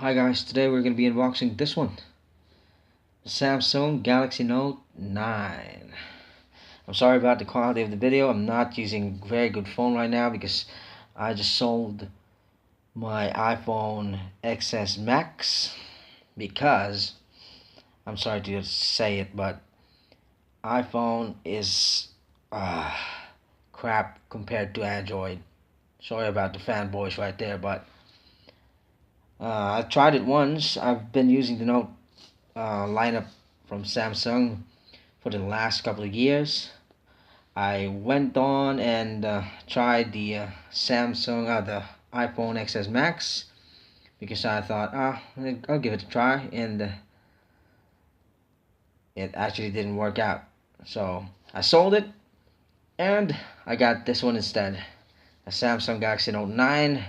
Hi guys, today we're going to be unboxing this one, the Samsung Galaxy Note 9. I'm sorry about the quality of the video. I'm not using a very good phone right now because I just sold my iPhone XS Max because, I'm sorry to say it, but iPhone is crap compared to Android. Sorry about the fanboys right there, but I tried it once. I've been using the Note lineup from Samsung for the last couple of years. I went on and tried the the iPhone XS Max because I thought, I'll give it a try, and it actually didn't work out. So I sold it, and I got this one instead, a Samsung Galaxy Note 9.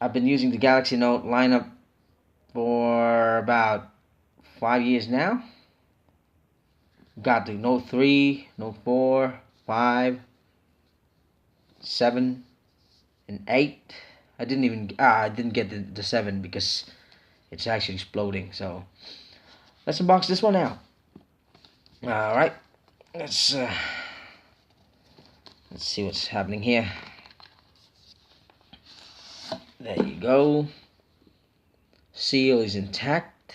I've been using the Galaxy Note lineup for about 5 years now. Got the Note 3, Note 4, 5, 7, and 8. I didn't get the 7 because it's actually exploding. So let's unbox this one out. All right, let's see what's happening here. There you go. Seal is intact.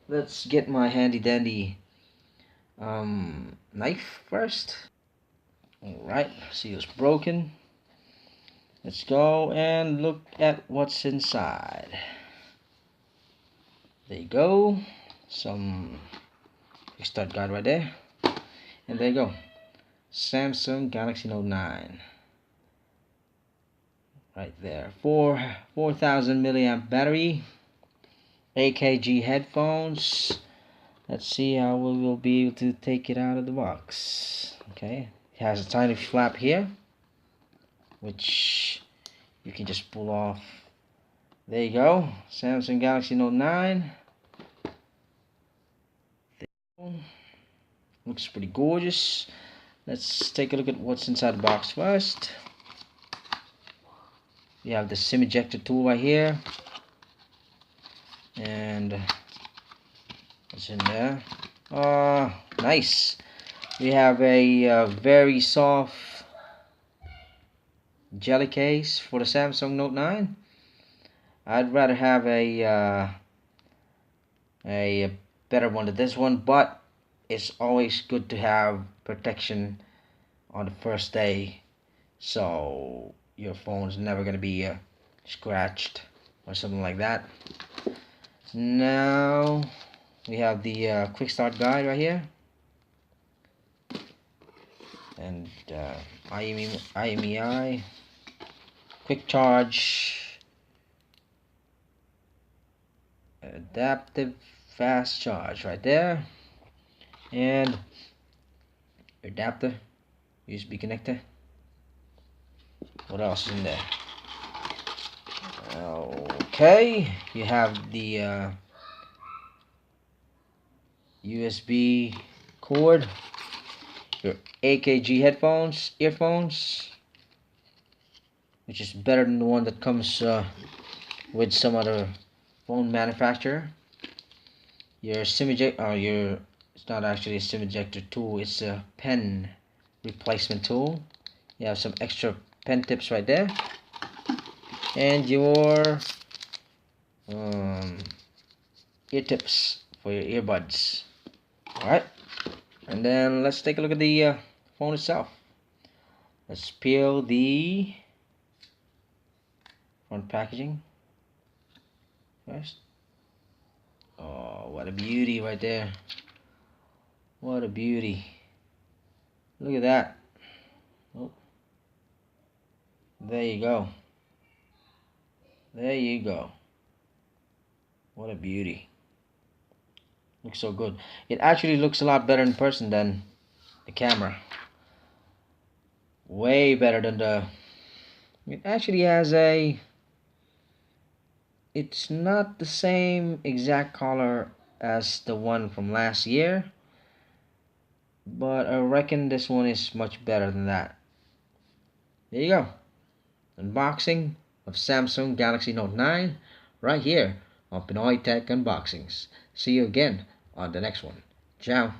Let's get my handy dandy knife first. Alright, seal's broken. Let's go and look at what's inside. There you go. Some quick start guide right there. And there you go. Samsung Galaxy Note 9. Right there. 4,000 milliamp battery. AKG headphones. Let's see how we will be able to take it out of the box. Okay. It has a tiny flap here, which you can just pull off. There you go. Samsung Galaxy Note 9. Looks pretty gorgeous. Let's take a look at what's inside the box first. We have the SIM ejector tool right here. And what's in there? Nice. We have a very soft jelly case for the Samsung Note 9. I'd rather have a better one than this one, but it's always good to have protection on the first day, so your phone's never gonna be scratched or something like that. Now we have the quick start guide right here, and IMEI quick charge, adaptive fast charge right there, and adapter, USB connector. What else is in there? Okay, you have the USB cord, your AKG earphones, which is better than the one that comes with some other phone manufacturer. Your SIM ejector, it's not actually a SIM ejector tool, it's a pen replacement tool. You have some extra pen tips right there, and your ear tips for your earbuds. Alright, and then let's take a look at the phone itself. Let's peel the front packaging first. Oh, what a beauty right there. What a beauty. Look at that. Oh, there you go. There you go. What a beauty. Looks so good. It actually looks a lot better in person than the camera. Way better than the... It actually has a... It's not the same exact color as the one from last year, but I reckon this one is much better than that. There you go. Unboxing of Samsung Galaxy Note 9 right here on Pinoy Tech Unboxings. See you again on the next one. Ciao.